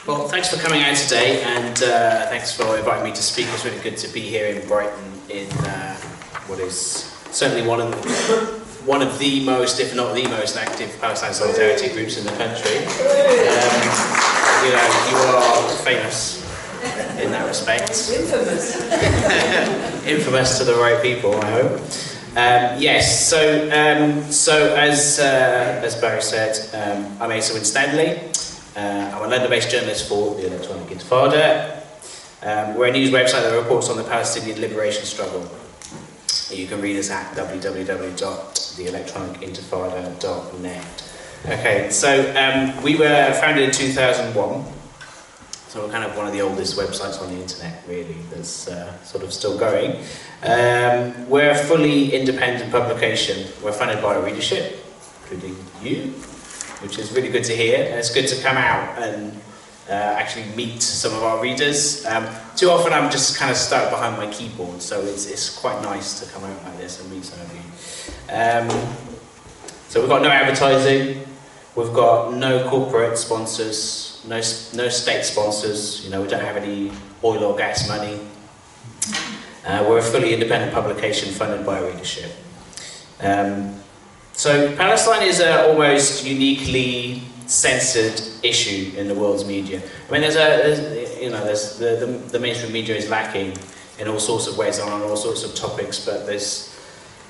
Well, thanks for coming out today, and thanks for inviting me to speak. It's really good to be here in Brighton, in what is certainly one of the most, if not the most, active Palestine solidarity groups in the country. You know, you are famous in that respect. Infamous. Infamous to the right people, I hope. Yes. So as Barry said, I'm Asa Winstanley. I'm a London-based journalist for the Electronic Intifada. We're a news website that reports on the Palestinian liberation struggle. You can read us at www.theelectronicintifada.net. Okay, so we were founded in 2001, so we're kind of one of the oldest websites on the internet, really, that's sort of still going. We're a fully independent publication. We're funded by our readership, including you, which is really good to hear. And it's good to come out and actually meet some of our readers. Too often I'm just kind of stuck behind my keyboard, so it's quite nice to come out like this and meet some of you. So we've got no advertising, we've got no corporate sponsors, no state sponsors, you know, we don't have any oil or gas money. We're a fully independent publication funded by our readership. So Palestine is an almost uniquely censored issue in the world's media. I mean, the mainstream media is lacking in all sorts of ways on all sorts of topics, but there's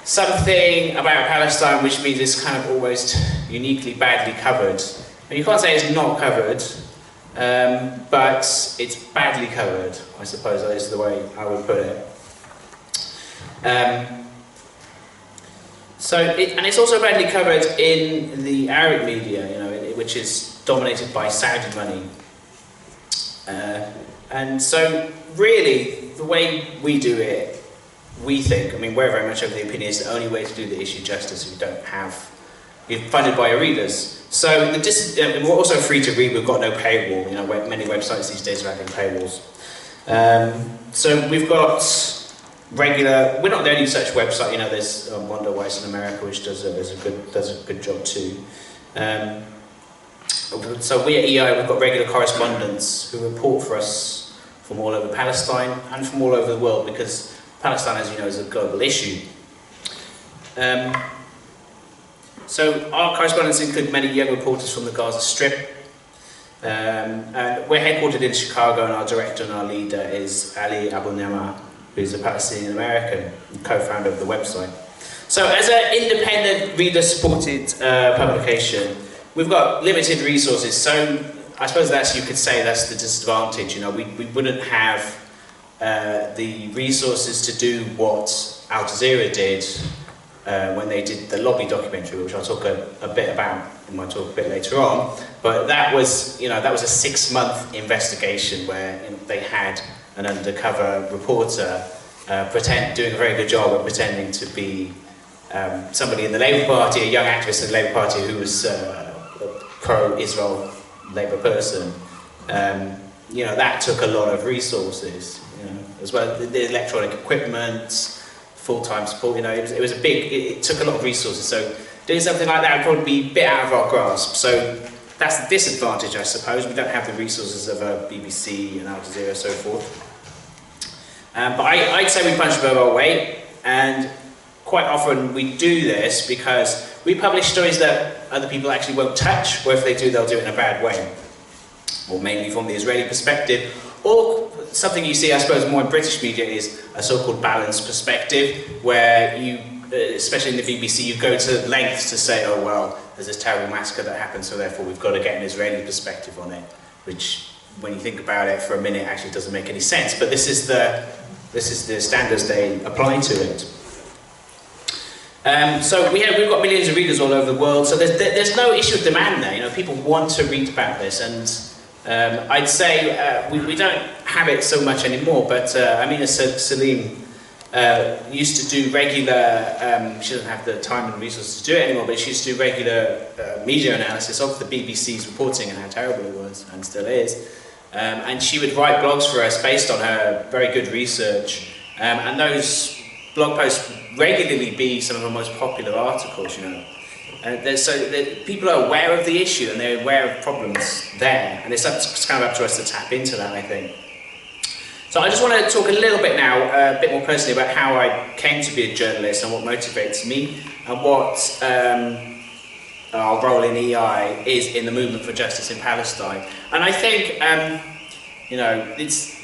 something about Palestine which means it's kind of almost uniquely badly covered. And you can't say it's not covered, but it's badly covered, I suppose that is the way I would put it. And it's also badly covered in the Arab media, you know, which is dominated by Saudi money. And so, really, the way we do it, we think, I mean, we're very much of the opinion, is the only way to do the issue justice. You're funded by your readers. So, we're also free to read, we've got no paywall, you know, many websites these days are having paywalls. So, we've got we're not the only such website, you know, there's Wonder Wise in America, which does a good job too. So we at EI, we've got regular correspondents who report for us from all over Palestine and from all over the world, because Palestine, as you know, is a global issue. So our correspondents include many young reporters from the Gaza Strip. And we're headquartered in Chicago, and our director and our leader is Ali Abu Nema, who's a Palestinian American, co-founder of the website. So as an independent reader-supported publication, we've got limited resources. So I suppose you could say that's the disadvantage. You know, we wouldn't have the resources to do what Al Jazeera did when they did the lobby documentary, which I'll talk a bit about in my talk a bit later on. But that was a 6-month investigation where they had an undercover reporter doing a very good job of pretending to be somebody in the Labour Party, a young activist in the Labour Party who was a pro-Israel Labour person. You know, that took a lot of resources, you know, as well as the electronic equipment, full-time support. You know, it took a lot of resources. So doing something like that would probably be a bit out of our grasp. So that's the disadvantage, I suppose. We don't have the resources of a BBC and Al Jazeera and so forth. But I'd say we punch above our weight, and quite often we do this because we publish stories that other people actually won't touch, or if they do, they'll do it in a bad way, or mainly from the Israeli perspective. Or something you see, I suppose, more in British media is a so-called balanced perspective, where you, especially in the BBC, you go to lengths to say, oh well, there's this terrible massacre that happened, so therefore we've got to get an Israeli perspective on it, which, when you think about it for a minute, actually doesn't make any sense. But this is the standards they apply to it. So we've got millions of readers all over the world, so there's no issue of demand there. You know, people want to read about this, and I'd say we don't have it so much anymore. But Amina Salim used to do regular. She doesn't have the time and resources to do it anymore, but she used to do regular media analysis of the BBC's reporting and how terrible it was and still is. And she would write blogs for us based on her very good research, and those blog posts regularly be some of the most popular articles, you know. So people are aware of the issue and they're aware of problems there, and it's kind of up to us to tap into that, I think. So I just want to talk a little bit now, a bit more personally, about how I came to be a journalist and what motivates me, and what our role in EI is in the movement for justice in Palestine. And I think, you know,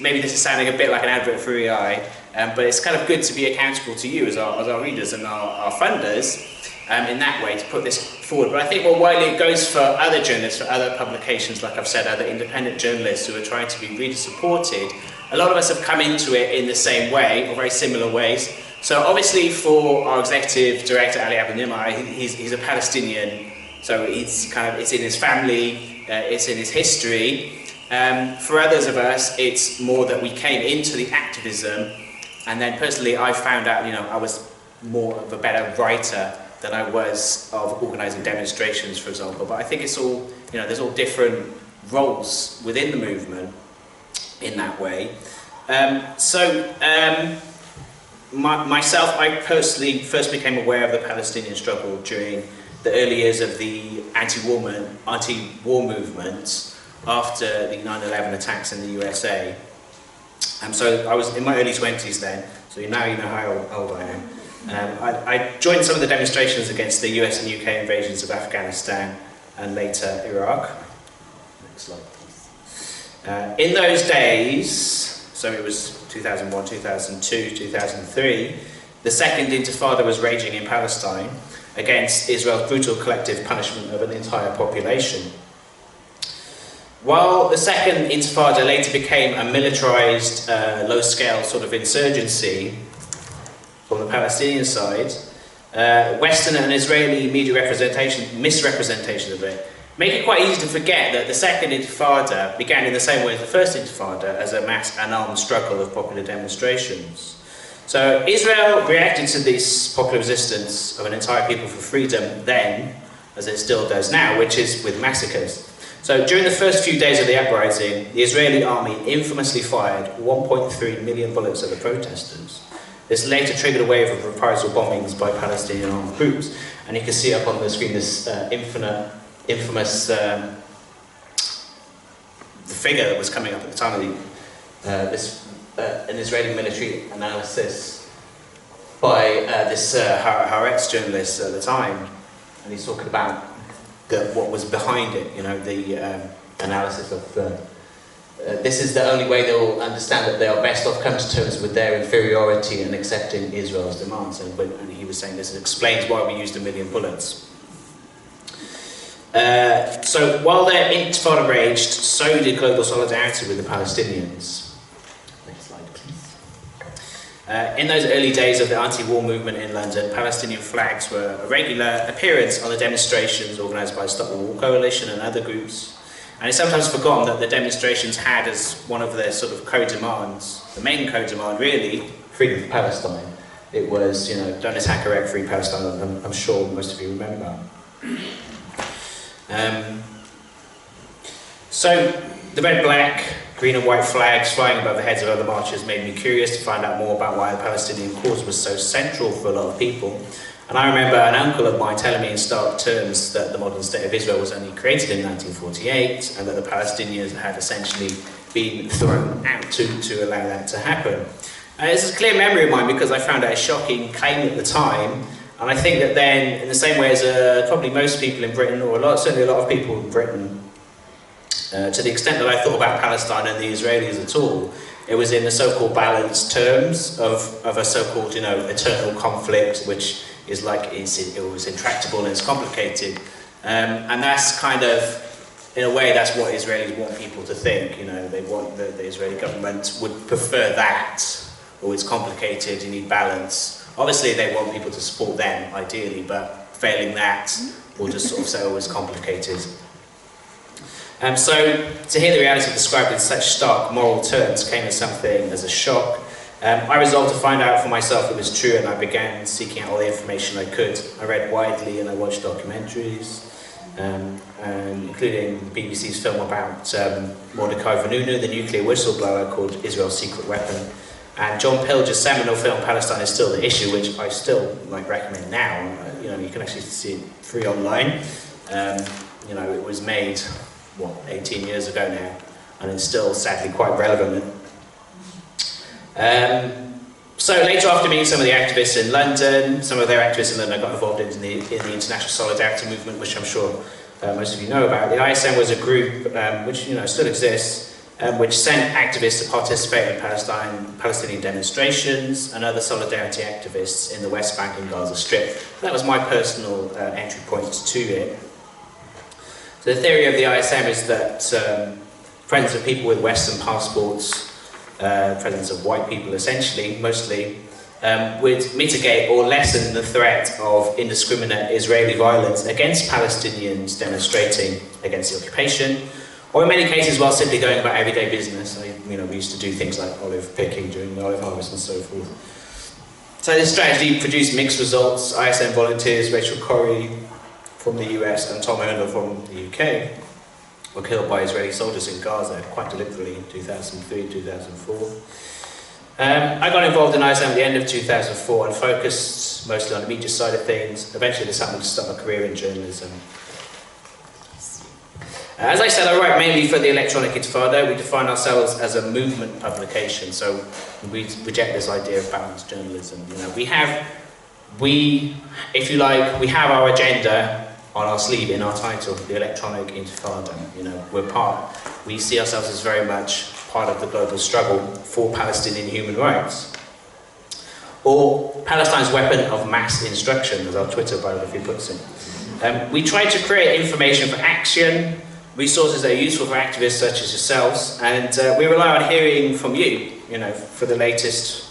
maybe this is sounding a bit like an advert for EI, but it's kind of good to be accountable to you as our readers and our funders in that way, to put this forward. But I think more widely it goes for other journalists, for other publications, like I've said, other independent journalists who are trying to be reader supported. A lot of us have come into it in the same way, or very similar ways. So obviously for our executive director, Ali Abu Nimar, he's a Palestinian, so it's in his family, it's in his history. For others of us, it's more that we came into the activism, and then personally I found out, you know, I was more of a better writer than I was of organising demonstrations, for example. But I think it's all, you know, there's all different roles within the movement in that way. Myself, I personally first became aware of the Palestinian struggle during the early years of the anti-war movement after the 9/11 attacks in the USA. So I was in my early 20s then, so now you know how old I am. I joined some of the demonstrations against the US and UK invasions of Afghanistan and later Iraq. Next slide, please. In those days, so it was 2001, 2002, 2003, the Second Intifada was raging in Palestine against Israel's brutal collective punishment of an entire population. While the Second Intifada later became a militarised, low-scale sort of insurgency from the Palestinian side, Western and Israeli media misrepresentation of it make it quite easy to forget that the Second Intifada began in the same way as the First Intifada, as a mass and armed struggle of popular demonstrations. So Israel reacted to this popular resistance of an entire people for freedom then, as it still does now, which is with massacres. So during the first few days of the uprising, the Israeli army infamously fired 1.3 million bullets at the protesters. This later triggered a wave of reprisal bombings by Palestinian armed groups, and you can see up on the screen this infamous the figure that was coming up at the time of an Israeli military analysis by this Haaretz journalist at the time, and he's talking about what was behind it, you know, the analysis of this is the only way they will understand that they are best off coming to terms with their inferiority and accepting Israel's demands. And he was saying this explains why we used 1 million bullets. So while their intifada raged, so did global solidarity with the Palestinians. Next slide, please. In those early days of the anti-war movement in London, Palestinian flags were a regular appearance on the demonstrations organised by the Stop the War Coalition and other groups. And it's sometimes forgotten that the demonstrations had as one of their sort of co-demands, the main co-demand really, freedom for Palestine. It was, you know, don't attack Iraq, free Palestine, I'm sure most of you remember. So the red, black, green and white flags flying above the heads of other marchers made me curious to find out more about why the Palestinian cause was so central for a lot of people. And I remember an uncle of mine telling me in stark terms that the modern state of Israel was only created in 1948 and that the Palestinians had essentially been thrown out to allow that to happen. And it's a clear memory of mine because I found it a shocking claim at the time. And I think that then, in the same way as probably most people in Britain, or certainly a lot of people in Britain, to the extent that I thought about Palestine and the Israelis at all, it was in the so-called balanced terms of a so-called, you know, eternal conflict, which is like it was intractable and it's complicated, and that's kind of, in a way, that's what Israelis want people to think. You know, they want the Israeli government would prefer that, or it's complicated, you need balance. Obviously, they want people to support them, ideally, but failing that, we'll just sort of say, oh, it's complicated. So to hear the reality described in such stark moral terms came as something as a shock. I resolved to find out for myself it was true, and I began seeking out all the information I could. I read widely and I watched documentaries, including the BBC's film about Mordecai Vanunu, the nuclear whistleblower, called Israel's Secret Weapon, and John Pilger's seminal film Palestine is Still the Issue, which I still recommend now. you know, you can actually see it free online. You know, it was made, what, 18 years ago now, and it's still sadly quite relevant. So later, after meeting some of the activists in London, some of their activists in London got involved in the International Solidarity Movement, which I'm sure most of you know about. The ISM was a group which, you know, still exists, which sent activists to participate in Palestinian demonstrations and other solidarity activists in the West Bank and Gaza Strip. That was my personal entry point to it. So the theory of the ISM is that friends of people with Western passports, presence of white people essentially, mostly, would mitigate or lessen the threat of indiscriminate Israeli violence against Palestinians demonstrating against the occupation, or in many cases while simply going about everyday business. You know, we used to do things like olive picking during the olive harvest and so forth. So this strategy produced mixed results. ISM volunteers Rachel Corrie from the US and Tom Earner from the UK were killed by Israeli soldiers in Gaza quite deliberately in 2003, 2004. I got involved in ISM at the end of 2004 and focused mostly on the media side of things. Eventually this happened to start my career in journalism. As I said, I write mainly for the Electronic Intifada. We define ourselves as a movement publication, so we reject this idea of balanced journalism. You know, if you like, we have our agenda on our sleeve, in our title, the Electronic Intifada. You know, we see ourselves as very much part of the global struggle for Palestinian human rights, or Palestine's weapon of mass instruction, as our Twitter biography puts it. We try to create information for action, resources that are useful for activists such as yourselves, and we rely on hearing from you, you know, for the latest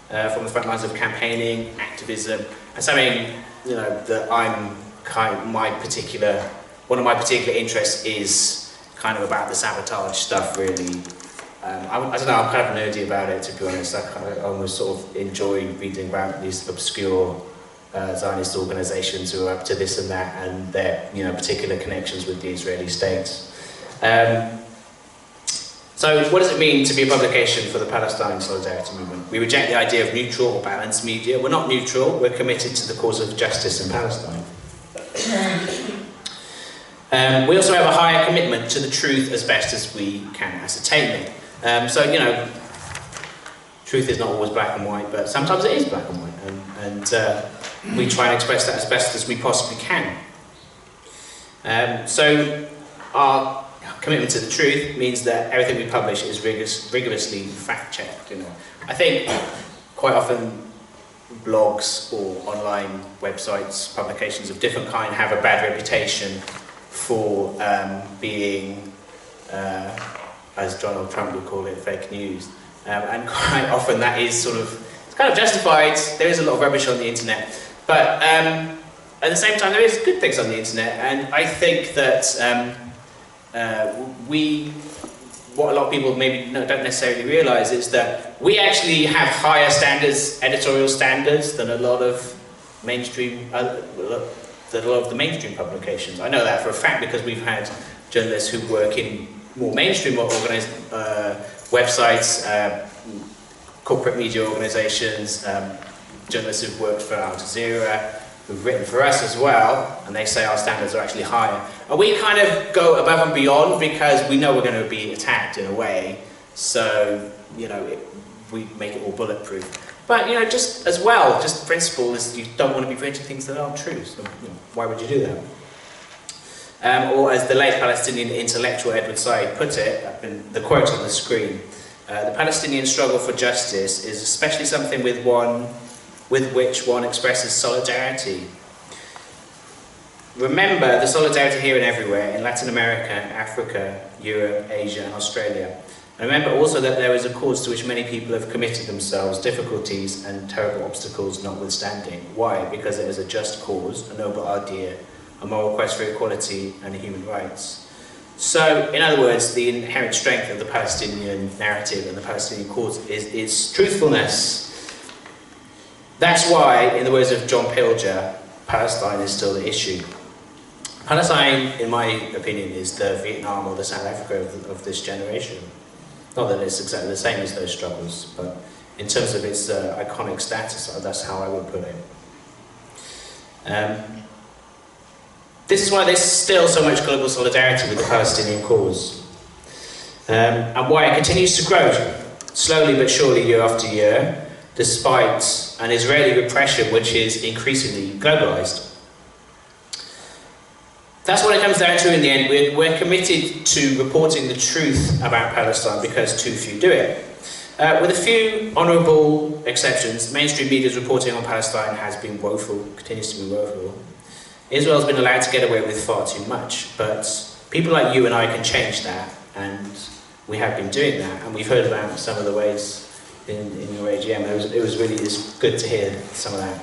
from the front lines of campaigning, activism, and something, you know, that one of my particular interests is kind of about the sabotage stuff, really. I don't know, I'm kind of nerdy about it, to be honest. I almost sort of enjoy reading about these obscure Zionist organisations who are up to this and that, and their, you know, particular connections with the Israeli state. So what does it mean to be a publication for the Palestine Solidarity Movement? We reject the idea of neutral or balanced media. We're not neutral, we're committed to the cause of justice in Palestine. We also have a higher commitment to the truth as best as we can ascertain it. So, you know, truth is not always black and white, but sometimes it is black and white, and we try and express that as best as we possibly can. So our commitment to the truth means that everything we publish is rigorously fact-checked. You know, I think quite often blogs or online websites, publications of different kind, have a bad reputation for being, as Donald Trump would call it, fake news. And quite often that is sort of, it's kind of justified. There is a lot of rubbish on the internet, but at the same time there is good things on the internet, and I think that what a lot of people maybe don't necessarily realise is that we actually have higher standards, editorial standards, than a lot of mainstream, the mainstream publications. I know that for a fact because we've had journalists who work in more mainstream organised websites, corporate media organisations, journalists who've worked for Al Jazeera, who've written for us as well, and they say our standards are actually higher. And we kind of go above and beyond because we know we're going to be attacked in a way, so, you know, we make it all bulletproof. But, you know, just as well, just the principle is you don't want to be printing things that aren't true, so, you know, why would you do that? Or as the late Palestinian intellectual Edward Said put it, the quote on the screen, the Palestinian struggle for justice is especially something with which one expresses solidarity. Remember the solidarity here and everywhere, in Latin America, Africa, Europe, Asia and Australia. And remember also that there is a cause to which many people have committed themselves, difficulties and terrible obstacles notwithstanding. Why? Because it is a just cause, a noble idea, a moral quest for equality and human rights. So, in other words, the inherent strength of the Palestinian narrative and the Palestinian cause is truthfulness. That's why, in the words of John Pilger, Palestine is still the issue. Palestine, in my opinion, is the Vietnam or the South Africa of this generation. Not that it's exactly the same as those struggles, but in terms of its iconic status, that's how I would put it. This is why there's still so much global solidarity with the Palestinian cause, and why it continues to grow slowly but surely year after year, despite an Israeli repression which is increasingly globalized. That's what it comes down to in the end. We're committed to reporting the truth about Palestine because too few do it. With a few honourable exceptions, mainstream media's reporting on Palestine has been woeful, continues to be woeful. Israel's been allowed to get away with far too much, but people like you and I can change that, and we have been doing that, and we've heard about some of the ways in your AGM. It was really good to hear some of that.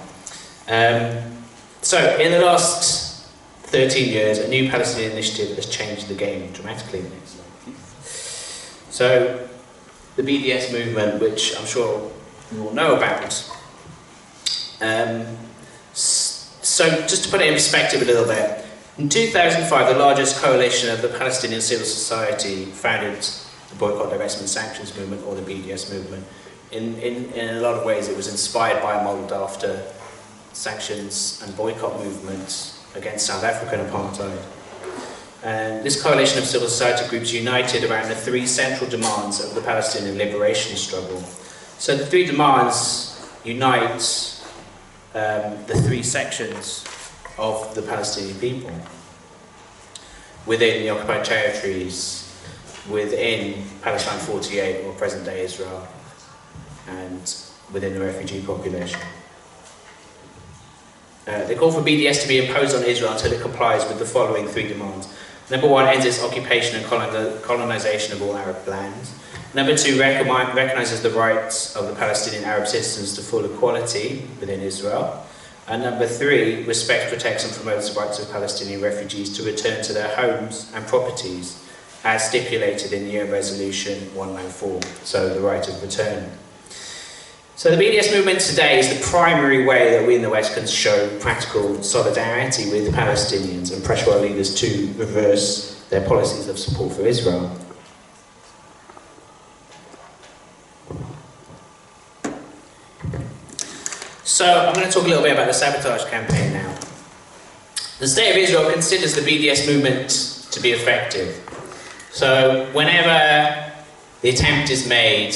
So, in the last 13 years, a new Palestinian initiative has changed the game dramatically. So, the BDS movement, which I'm sure you all know about. So, just to put it in perspective a little bit, in 2005, the largest coalition of the Palestinian civil society founded the Boycott, Divestment, Sanctions movement, or the BDS movement. In a lot of ways, it was inspired by and modelled after sanctions and boycott movements against South African apartheid. And this coalition of civil society groups united around the three central demands of the Palestinian liberation struggle. So the three demands unite the three sections of the Palestinian people within the occupied territories, within Palestine 48 or present-day Israel, and within the refugee population. They call for BDS to be imposed on Israel until it complies with the following three demands. Number one, ends its occupation and colonization of all Arab lands. Number two, recognizes the rights of the Palestinian Arab citizens to full equality within Israel. And number three, respects, protects and promotes the rights of Palestinian refugees to return to their homes and properties as stipulated in the UN Resolution 194, so the right of return. So the BDS movement today is the primary way that we in the West can show practical solidarity with Palestinians and pressure our leaders to reverse their policies of support for Israel. So I'm going to talk a little bit about the sabotage campaign now. The State of Israel considers the BDS movement to be effective. So whenever the attempt is made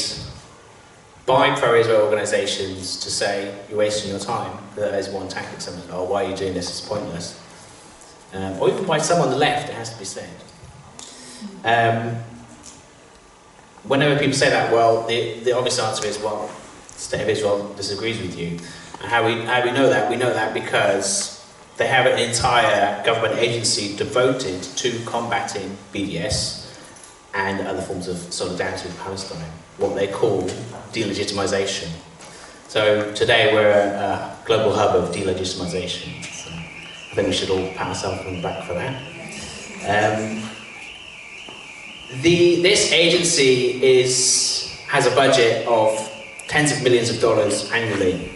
by pro-Israel organisations to say, you're wasting your time, that is one tactic, something, oh, why are you doing this, it's pointless. Or even by some on the left, it has to be said. Whenever people say that, well, the obvious answer is, well, the State of Israel disagrees with you. And how we know that? We know that because they have an entire government agency devoted to combating BDS and other forms of solidarity with Palestine, what they call delegitimization. So today we're a global hub of delegitimization. So I think we should all pat ourselves on the back for that. This agency has a budget of tens of millions of dollars annually.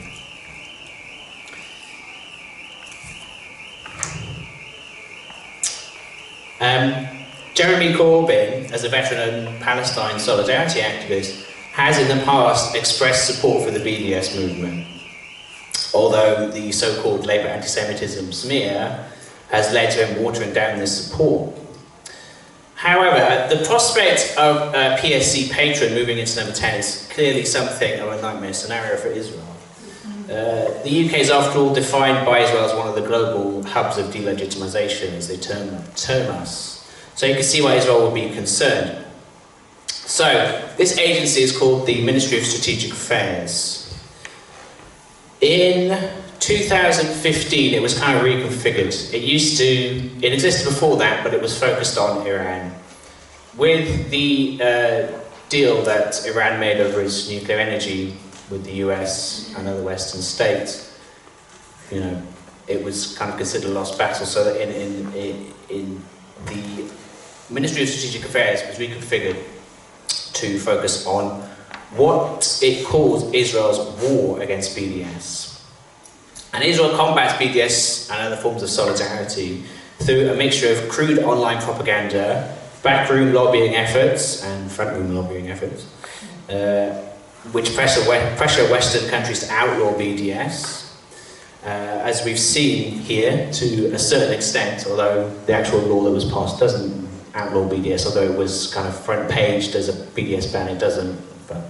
Jeremy Corbyn, as a veteran Palestine solidarity activist, has in the past expressed support for the BDS movement, although the so-called Labour anti-Semitism smear has led to him watering down this support. However, the prospect of a PSC patron moving into number 10 is clearly something of a nightmare scenario for Israel. The UK is, after all, defined by Israel as one of the global hubs of delegitimization, as they term us. So you can see why Israel would be concerned. So, this agency is called the Ministry of Strategic Affairs. In 2015, it was kind of reconfigured. It existed before that, but it was focused on Iran. With the deal that Iran made over its nuclear energy with the US and other Western states, it was kind of considered a lost battle. So that in the Ministry of Strategic Affairs was reconfigured to focus on what it calls Israel's war against BDS. And Israel combats BDS and other forms of solidarity through a mixture of crude online propaganda, backroom lobbying efforts, and frontroom lobbying efforts, which pressure Western countries to outlaw BDS, as we've seen here, to a certain extent, although the actual law that was passed doesn't outlaw BDS, although it was kind of front paged as a BDS ban, it doesn't. But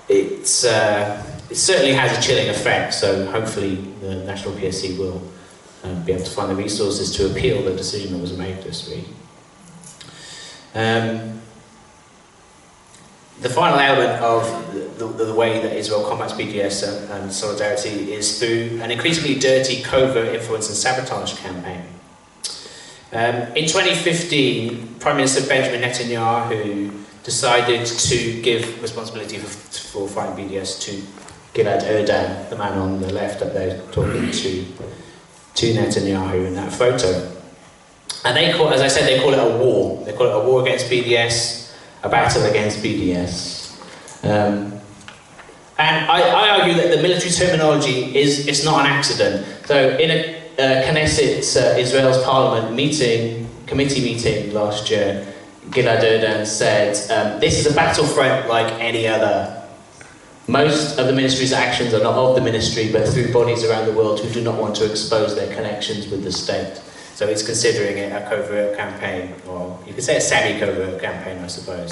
it certainly has a chilling effect, so hopefully the National PSC will be able to find the resources to appeal the decision that was made this week. The final element of the way that Israel combats BDS and solidarity is through an increasingly dirty, covert influence and sabotage campaign. In 2015, Prime Minister Benjamin Netanyahu decided to give responsibility for fighting BDS to Gilad Erdan, the man on the left up there talking to Netanyahu in that photo. And they call, as I said, they call it a war. They call it a war against BDS, a battle against BDS. And I argue that the military terminology it's not an accident. So in a Knesset, Israel's parliament committee meeting last year, Gilad Erdan said, this is a battlefront like any other. Most of the ministry's actions are not of the ministry, but through bodies around the world who do not want to expose their connections with the state. So it's considering it a covert campaign, or you could say a semi-covert campaign, I suppose.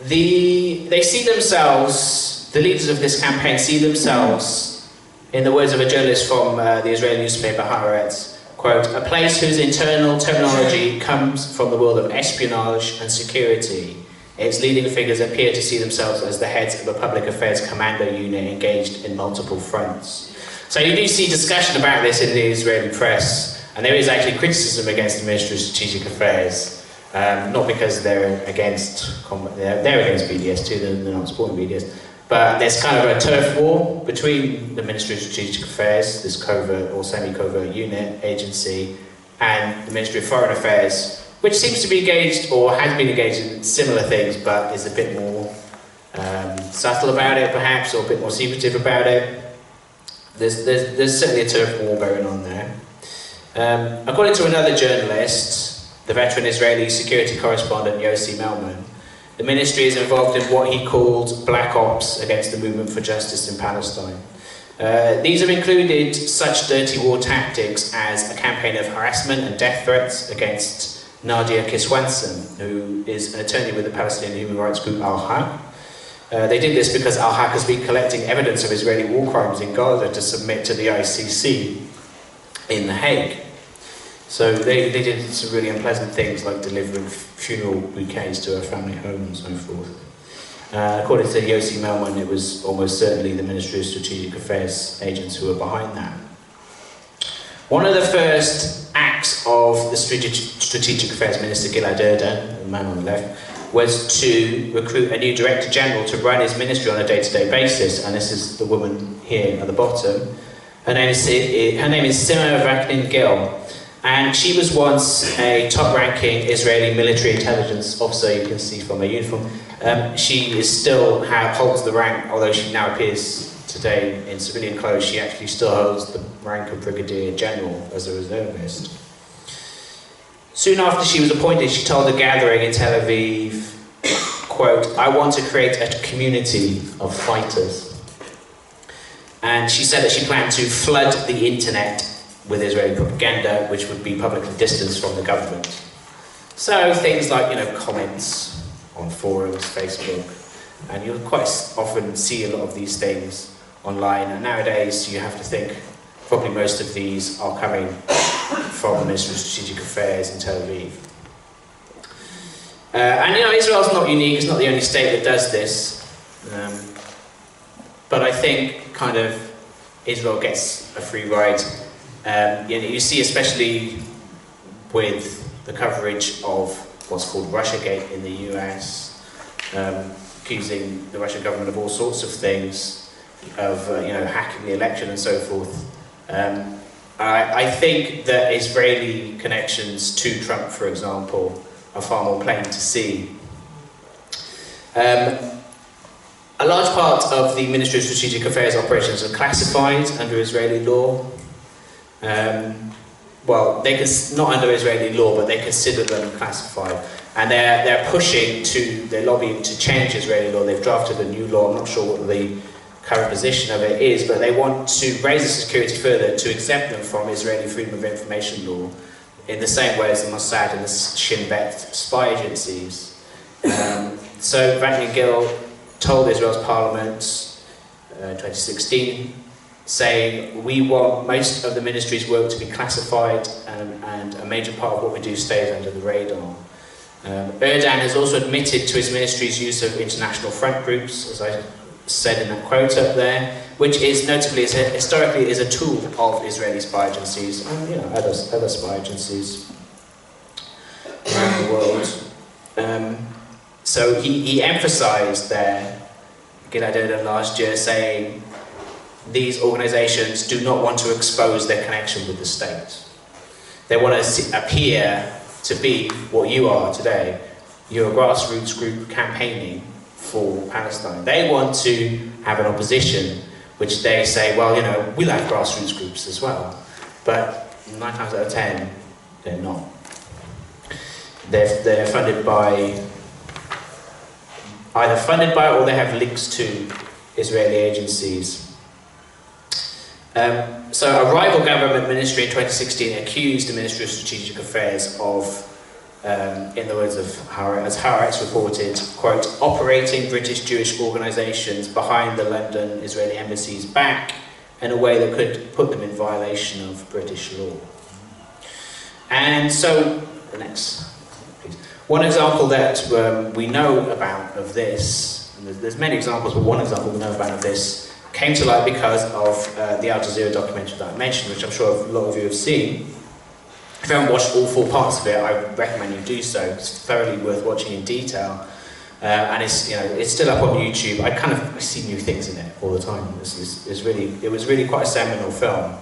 They see themselves, the leaders of this campaign see themselves, in the words of a journalist from the Israeli newspaper Haaretz, quote, a place whose internal terminology comes from the world of espionage and security. Its leading figures appear to see themselves as the heads of a public affairs commando unit engaged in multiple fronts. So you do see discussion about this in the Israeli press, and there is actually criticism against the Ministry of Strategic Affairs, not because they're against BDS too, they're not supporting BDS, but there's kind of a turf war between the Ministry of Strategic Affairs, this covert or semi-covert unit, agency, and the Ministry of Foreign Affairs, which seems to be engaged, or has been engaged in similar things, but is a bit more subtle about it perhaps, or a bit more secretive about it. There's certainly a turf war going on there. According to another journalist, the veteran Israeli security correspondent Yossi Melman, the ministry is involved in what he called black ops against the movement for justice in Palestine. These have included such dirty war tactics as a campaign of harassment and death threats against Nadia Kiswanson, who is an attorney with the Palestinian human rights group Al-Haq. They did this because Al-Haq has been collecting evidence of Israeli war crimes in Gaza to submit to the ICC in The Hague. So they did some really unpleasant things like delivering funeral bouquets to her family home and so forth. According to Yossi Melman, it was almost certainly the Ministry of Strategic Affairs agents who were behind that. One of the first acts of the Strategic Affairs Minister Gilad Erdan, the man on the left, was to recruit a new Director General to run his ministry on a day-to-day basis, and this is the woman here at the bottom. Her name is Simma Vaknin-Gil, and she was once a top-ranking Israeli military intelligence officer, you can see from her uniform. She still holds the rank, although she now appears today in civilian clothes, she actually still holds the rank of Brigadier General as a reservist. Soon after she was appointed, she told a gathering in Tel Aviv, quote, I want to create a community of fighters. And she said that she planned to flood the internet with Israeli propaganda, which would be publicly distanced from the government. So things like, comments on forums, Facebook, and you'll quite often see a lot of these things online. And nowadays, you have to think probably most of these are coming from the Ministry of Strategic Affairs in Tel Aviv. Israel's not unique, it's not the only state that does this. But I think kind of Israel gets a free ride. You see, especially with the coverage of what's called Russiagate in the US, accusing the Russian government of all sorts of things, of hacking the election and so forth. I think that Israeli connections to Trump, for example, are far more plain to see. A large part of the Ministry of Strategic Affairs operations are classified under Israeli law. Well, not under Israeli law, but they consider them classified. And they're pushing they're lobbying to change Israeli law. They've drafted a new law. I'm not sure what the current position of it is, but they want to raise the security further to exempt them from Israeli freedom of information law in the same way as the Mossad and the Shin Bet spy agencies. So Van Gil told Israel's parliament in 2016, saying, we want most of the ministry's work to be classified and a major part of what we do stays under the radar. Erdogan has also admitted to his ministry's use of international front groups, as I said in that quote up there, which is notably, historically, is a tool of Israeli spy agencies and other spy agencies around the world. So he emphasised there, Gilad Erdan last year, saying these organisations do not want to expose their connection with the state. They want to appear to be what you are today. You're a grassroots group campaigning for Palestine. They want to have an opposition, which they say, well, we'll have grassroots groups as well. But 9 times out of 10, they're not. They're funded by, either funded by or they have links to Israeli agencies. So a rival government ministry in 2016 accused the Ministry of Strategic Affairs of, in the words of as Haaretz reported, quote, operating British Jewish organisations behind the London Israeli embassy's back in a way that could put them in violation of British law. And so, the next, please. One example that we know about of this, and there's many examples, but one example we know about of this, came to light because of the Al Jazeera documentary that I mentioned, which I'm sure a lot of you have seen. If you haven't watched all 4 parts of it, I recommend you do so. It's thoroughly worth watching in detail, and it's still up on YouTube. I see new things in it all the time. It was really quite a seminal film.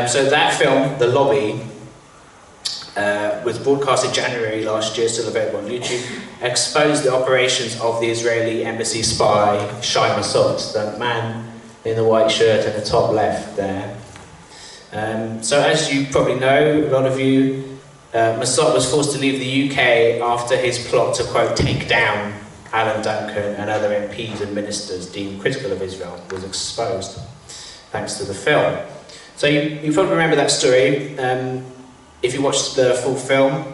So that film, The Lobby, was broadcast in January last year, still available on YouTube, exposed the operations of the Israeli embassy spy, Shai Masot, that man in the white shirt in the top left there. So as you probably know, a lot of you, Masot was forced to leave the UK after his plot to, quote, take down Alan Duncan and other MPs and ministers deemed critical of Israel was exposed, thanks to the film. So you probably remember that story. If you watched the full film,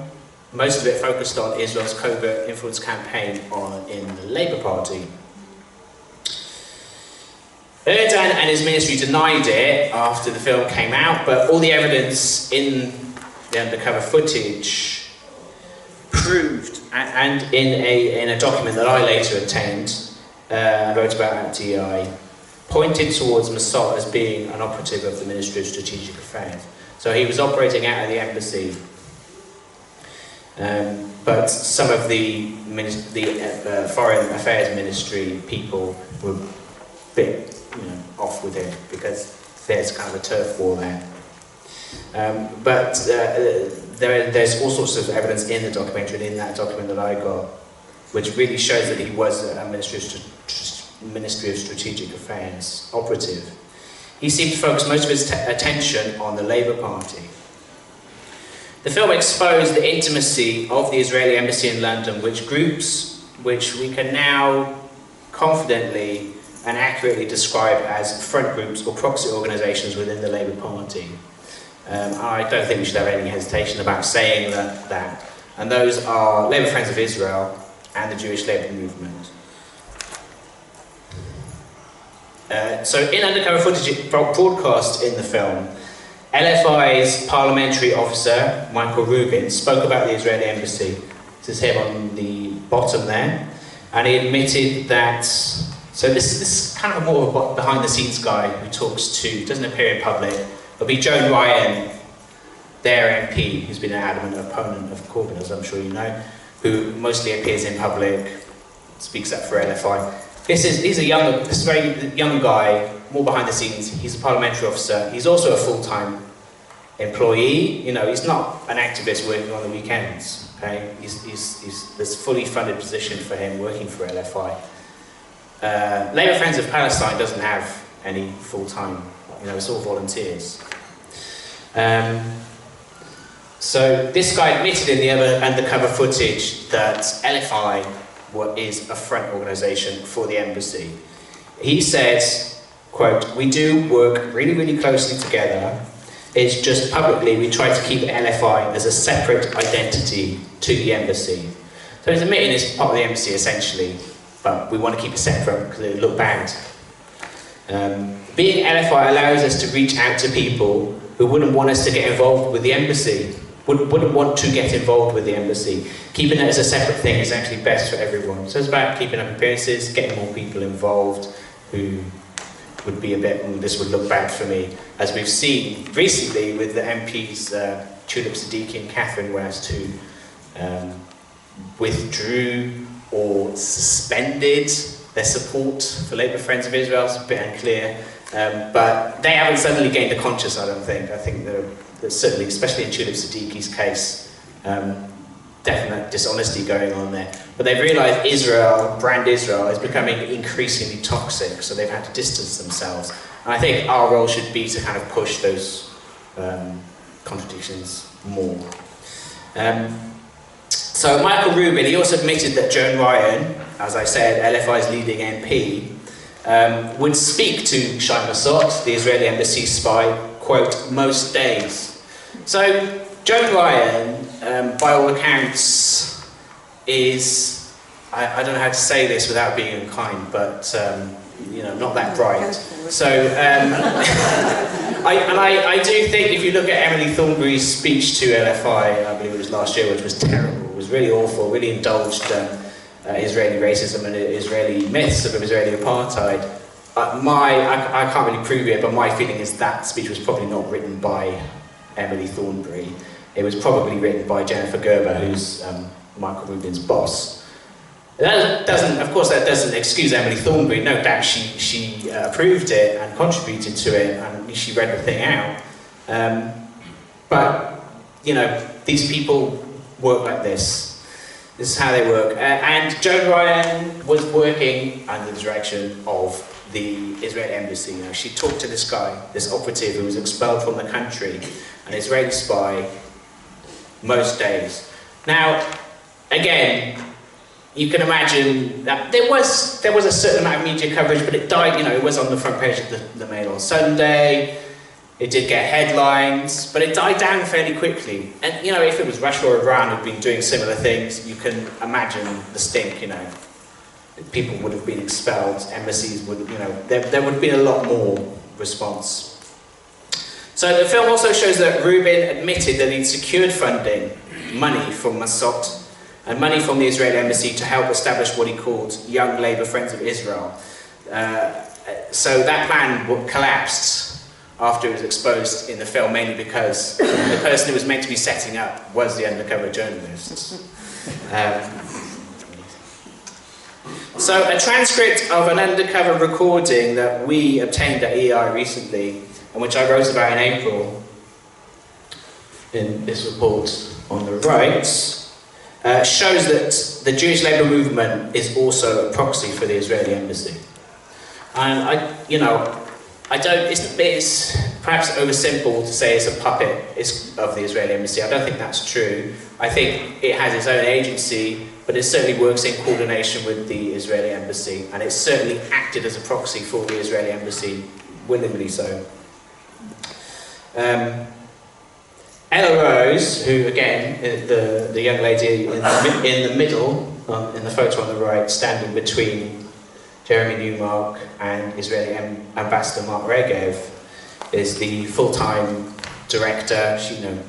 most of it focused on Israel's covert influence campaign in the Labour Party. Erdogan and his ministry denied it after the film came out, but all the evidence in the undercover footage proved, and in a document that I later obtained, wrote about at DI, pointed towards Masot as being an operative of the Ministry of Strategic Affairs. So he was operating out of the embassy, but some of the Foreign Affairs Ministry people were a bit off with him because there's kind of a turf war there. But there's all sorts of evidence in the documentary and in that document that I got, which really shows that he was a Ministry of Strategic Affairs operative. He seemed to focus most of his attention on the Labour Party. The film exposed the intimacy of the Israeli embassy in London, which we can now confidently and accurately describe as front groups or proxy organisations within the Labour Party. I don't think we should have any hesitation about saying that. And those are Labour Friends of Israel and the Jewish Labour Movement. So in undercover footage broadcast in the film, LFI's parliamentary officer, Michael Rubin, spoke about the Israeli embassy. This is him on the bottom there. And he admitted that, so this is kind of more of a behind-the-scenes guy who doesn't appear in public. It'll be Joan Ryan, their MP, who's been an adamant opponent of Corbyn, as I'm sure you know, who mostly appears in public, speaks up for LFI. He's a very young guy, more behind the scenes. He's a parliamentary officer. He's also a full-time employee. He's not an activist working on the weekends. Okay, there's a fully funded position for him working for LFI. Labour Friends of Palestine doesn't have any full-time. It's all volunteers. So this guy admitted in the other undercover footage that LFI is a front organisation for the embassy. He says, quote, "We do work really, really closely together. It's just publicly we try to keep LFI as a separate identity to the embassy." So he's admitting it's part of the embassy essentially, but we want to keep it separate because it would look bad. Being LFI allows us to reach out to people who wouldn't want us to get involved with the embassy, wouldn't want to get involved with the embassy. Keeping it as a separate thing is actually best for everyone. So it's about keeping up appearances, getting more people involved who would be a bit, this would look bad for me. As we've seen recently with the MPs, Tulip Siddiqui and Catherine West, who withdrew or suspended their support for Labour Friends of Israel. It's a bit unclear. But they haven't suddenly gained a conscience, I don't think. I think there's certainly, especially in Tulip Siddiqui's case, definite dishonesty going on there. But they've realised Israel, brand Israel, is becoming increasingly toxic, so they've had to distance themselves. And I think our role should be to kind of push those contradictions more. So Michael Rubin, he also admitted that Joan Ryan, as I said, LFI's leading MP, would speak to Shai Massot, the Israeli embassy spy, quote, most days. So Joan Ryan, by all accounts, is, I don't know how to say this without being unkind, but you know, not that bright. So I do think if you look at Emily Thornberry's speech to LFI, I believe it was last year, which was terrible, it was really awful, really indulged Israeli racism and Israeli myths of Israeli apartheid. I can't really prove it, but my feeling is that speech was probably not written by Emily Thornberry. It was probably written by Jennifer Gerber, who's Michael Rubin's boss. That doesn't excuse Emily Thornberry. No doubt she approved it and contributed to it, and she read the thing out. But you know, these people work like this. This is how they work. And Joan Ryan was working under the direction of the Israeli embassy. You know, she talked to this guy, this operative who was expelled from the country, an Israeli spy, most days. Now, again, you can imagine that there was a certain amount of media coverage, but it died. You know, it was on the front page of the Mail on Sunday. It did get headlines, but it died down fairly quickly. And you know, if it was Russia or Iran who'd been doing similar things, you can imagine the stink. You know, people would have been expelled. Embassies would, you know, there would have been a lot more response. So the film also shows that Rubin admitted that he'd secured funding, money from Massot, and money from the Israeli embassy to help establish what he called Young Labour Friends of Israel. So that plan collapsed after it was exposed in the film, mainly because the person who was meant to be setting up was the undercover journalist. So a transcript of an undercover recording that we obtained at EI recently, and which I wrote about in April, in this report on the right, shows that the Jewish labour movement is also a proxy for the Israeli embassy. And it's perhaps oversimple to say it's a puppet of the Israeli embassy. I don't think that's true. I think it has its own agency, but it certainly works in coordination with the Israeli embassy, and it's certainly acted as a proxy for the Israeli embassy, willingly so. Ella Rose, who again, the young lady in the middle, in the photo on the right, standing between Jeremy Newmark and Israeli Ambassador Mark Regev, is the full-time director.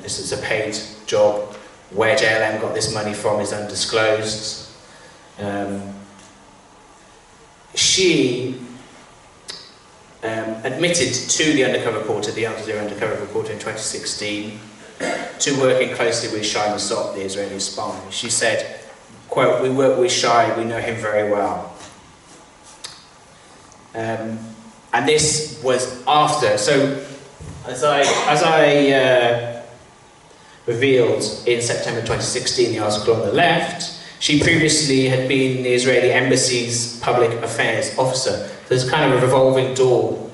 This is a paid job. Where JLM got this money from is undisclosed. She admitted to the undercover reporter, the Al Jazeera undercover reporter in 2016, to working closely with Shai Massot, the Israeli spy. She said, quote, "We work with Shai, we know him very well." And this was after, so as I revealed in September 2016, the article on the left, she previously had been the Israeli embassy's public affairs officer. So there's kind of a revolving door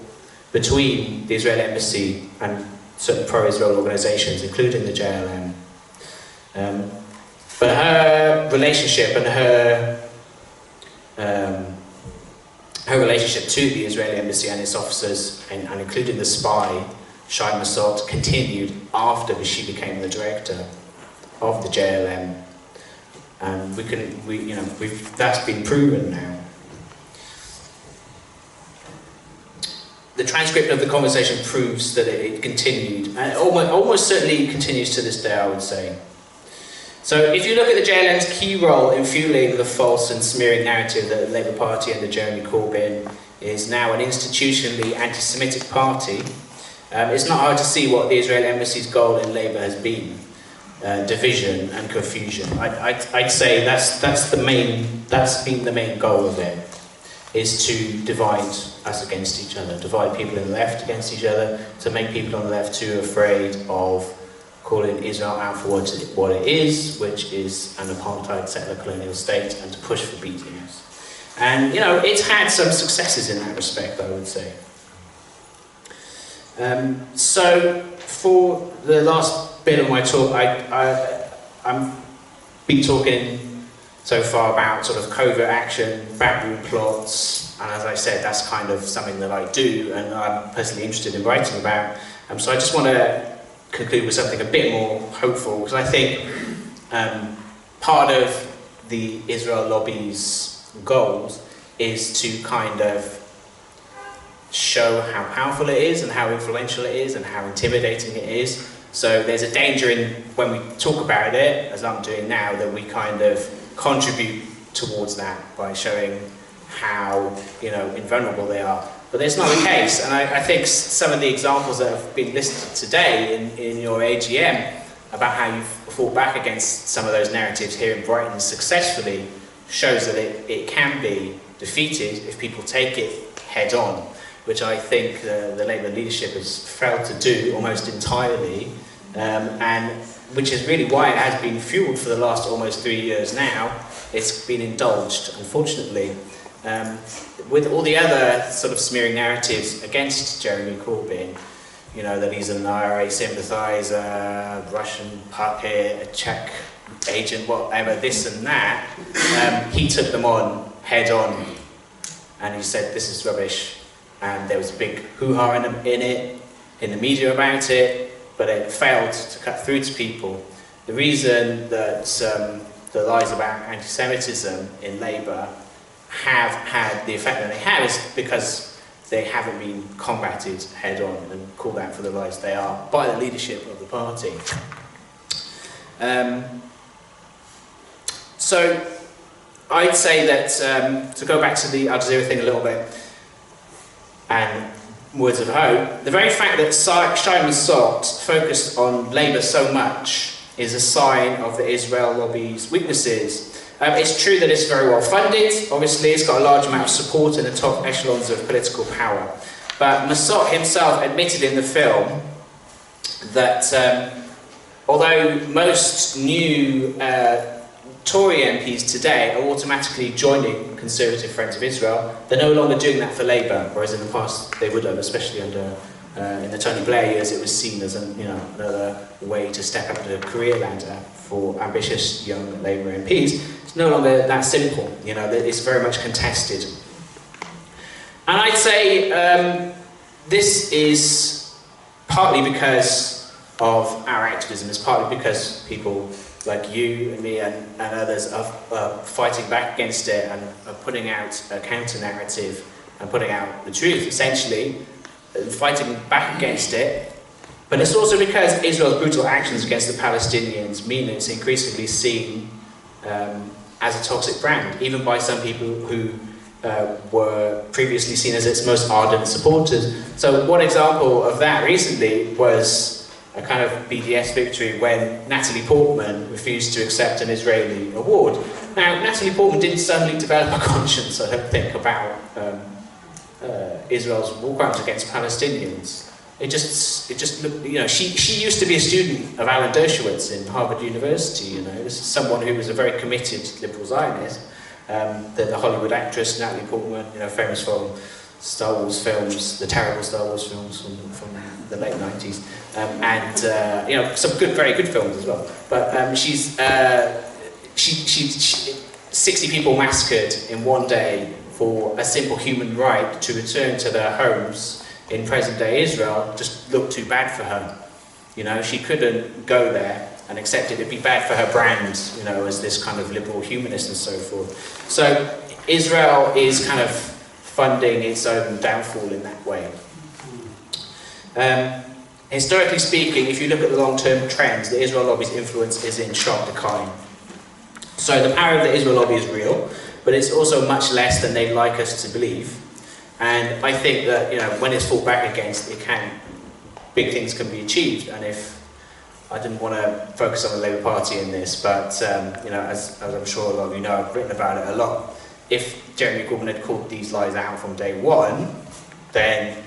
between the Israeli embassy and certain pro-Israel organisations, including the JLM, But her relationship and her relationship to the Israeli embassy and its officers, and including the spy, Shai Masot, continued after she became the director of the JLM. And that's been proven now. The transcript of the conversation proves that it continued, and almost certainly continues to this day, I would say. So if you look at the JLM's key role in fueling the false and smearing narrative that the Labour Party under Jeremy Corbyn is now an institutionally anti-Semitic party, it's not hard to see what the Israeli embassy's goal in Labour has been. Division and confusion. I'd say that's been the main goal of it, is to divide us against each other, divide people on the left against each other, to make people on the left too afraid of calling Israel out for what it is, which is an apartheid settler colonial state, and to push for beatings. And it's had some successes in that respect, I would say. So for the last bit of my talk, I'm been talking so far about sort of covert action, backroom plots, and as I said, that's kind of something that I do and I'm personally interested in writing about. So I just want to conclude with something a bit more hopeful, because I think part of the Israel lobby's goals is to kind of show how powerful it is and how influential it is and how intimidating it is. So there's a danger in, when we talk about it, as I'm doing now, that we kind of contribute towards that by showing how invulnerable they are. But that's not the case, and I think some of the examples that have been listed today in your AGM about how you've fought back against some of those narratives here in Brighton successfully shows that it can be defeated if people take it head on, which I think the Labour leadership has failed to do almost entirely, and which is really why it has been fuelled for the last almost 3 years now. It's been indulged, unfortunately. With all the other sort of smearing narratives against Jeremy Corbyn, that he's an IRA sympathiser, Russian puppet, a Czech agent, whatever, this and that, he took them on head on, and he said this is rubbish, and there was a big hoo-ha in the media about it, but it failed to cut through to people. The reason that the lies about anti-Semitism in Labour have had the effect that they have is because they haven't been combated head on and called out for the lies they are by the leadership of the party. So I'd say that, to go back to the Al Jazeera thing a little bit, and words of hope, the very fact that Shai Masot focused on Labour so much is a sign of the Israel lobby's weaknesses. It's true that it's very well funded, obviously it's got a large amount of support in the top echelons of political power. But Masot himself admitted in the film that although most new Tory MPs today are automatically joining Conservative Friends of Israel, they're no longer doing that for Labour, whereas in the past they would have, especially under in the Tony Blair years. It was seen as another way to step up the career ladder for ambitious young Labour MPs. It's no longer that simple, it's very much contested. And I'd say this is partly because of our activism, it's partly because people like you and me and others are fighting back against it and are putting out a counter-narrative and putting out the truth, essentially, fighting back against it. But it's also because Israel's brutal actions against the Palestinians mean it's increasingly seen as a toxic brand, even by some people who were previously seen as its most ardent supporters. So one example of that recently was a kind of BDS victory when Natalie Portman refused to accept an Israeli award. Now, Natalie Portman didn't suddenly develop a conscience, I don't think, about Israel's war crimes against Palestinians. It just looked, she used to be a student of Alan Dershowitz in Harvard University, This is someone who was a very committed liberal Zionist. The Hollywood actress, Natalie Portman, famous for Star Wars films, the terrible Star Wars films from the late 90s, and you know, some very good films as well. But she's 60 people massacred in one day for a simple human right to return to their homes in present-day Israel just looked too bad for her. You know, she couldn't go there and accept it. It'd be bad for her brand, you know, as this kind of liberal humanist and so forth. So Israel is kind of funding its own downfall in that way. Historically speaking, if you look at the long-term trends, the Israel lobby's influence is in sharp decline. So the power of the Israel lobby is real, but it's also much less than they'd like us to believe. And I think that, you know, when it's fought back against, big things can be achieved. And if I didn't want to focus on the Labour Party in this, but you know, as I'm sure a lot of you know, I've written about it a lot. If Jeremy Corbyn had called these lies out from day one, then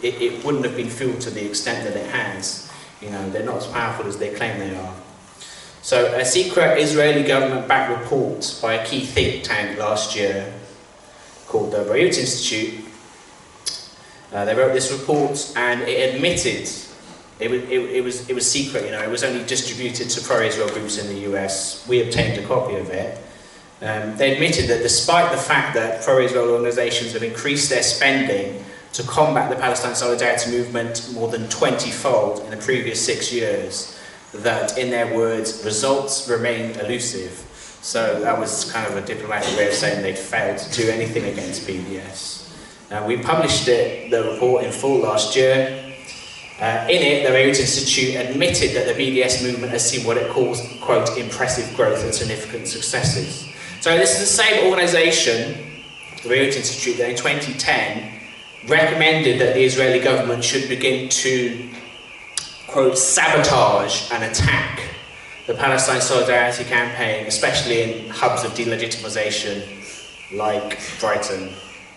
it wouldn't have been fueled to the extent that it has. You know, they're not as powerful as they claim they are. So a secret Israeli government-backed report by a key think tank last year called the Brighton Institute, they wrote this report and it admitted it was secret. You know, it was only distributed to pro-Israel groups in the US. We obtained a copy of it. They admitted that despite the fact that pro-Israel organisations have increased their spending to combat the Palestine solidarity movement more than 20-fold in the previous 6 years, that, in their words, results remain elusive. So that was kind of a diplomatic way of saying they'd failed to do anything against BDS. We published the report in full last year. In it, the Brighton Institute admitted that the BDS movement has seen what it calls, quote, impressive growth and significant successes. So this is the same organisation, the Brighton Institute, that in 2010 recommended that the Israeli government should begin to, quote, sabotage and attack the Palestine Solidarity Campaign, especially in hubs of delegitimization like Brighton.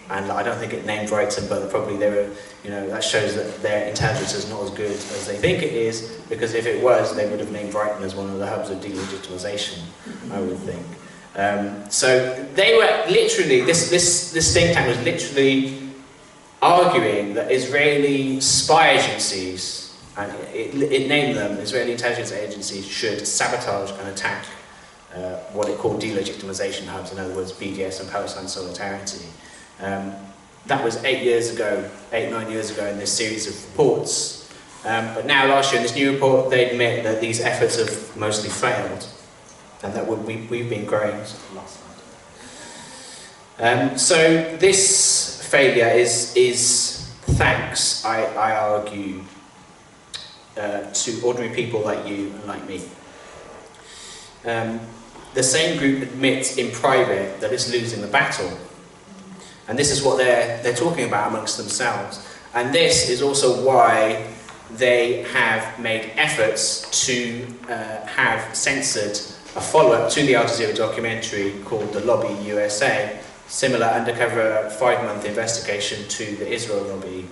And I don't think it named Brighton, but probably they were, you know, that shows that their intelligence is not as good as they think it is, because if it was, they would have named Brighton as one of the hubs of delegitimization, I would think. So they were literally, this think tank was literally arguing that Israeli spy agencies, and it named them, Israeli intelligence agencies, should sabotage and attack what it called delegitimization hubs, in other words, BDS and Palestine Solidarity. That was 8, 9 years ago in this series of reports. But now, last year, in this new report, they admit that these efforts have mostly failed, and that we've been growing. So this failure is thanks, I argue, to ordinary people like you and like me. The same group admits in private that it's losing the battle. And this is what they're talking about amongst themselves. And this is also why they have made efforts to have censored a follow-up to the Al Jazeera documentary called The Lobby USA, similar undercover 5-month investigation to the Israel lobby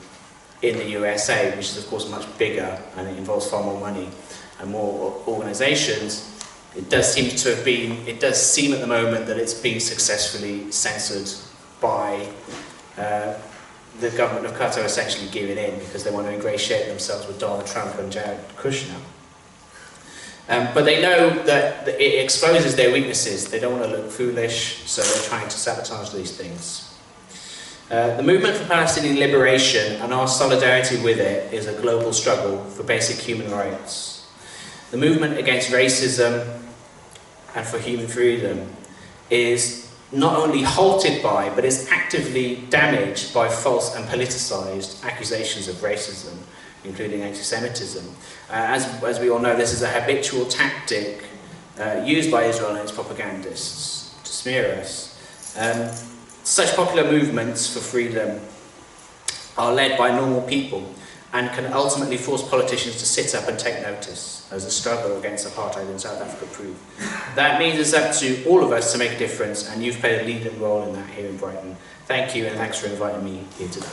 in the USA, which is of course much bigger and it involves far more money and more organisations. It does seem at the moment that it's been successfully censored by the government of Qatar essentially giving in because they want to ingratiate themselves with Donald Trump and Jared Kushner. But they know that it exposes their weaknesses. They don't want to look foolish, so they're trying to sabotage these things. The movement for Palestinian liberation and our solidarity with it is a global struggle for basic human rights. The movement against racism and for human freedom is not only halted by, but is actively damaged by false and politicised accusations of racism, including anti-Semitism. As we all know, this is a habitual tactic used by Israel and its propagandists to smear us. Such popular movements for freedom are led by normal people and can ultimately force politicians to sit up and take notice, as the struggle against apartheid in South Africa proved. That means it's up to all of us to make a difference, and you've played a leading role in that here in Brighton. Thank you, and thanks for inviting me here today.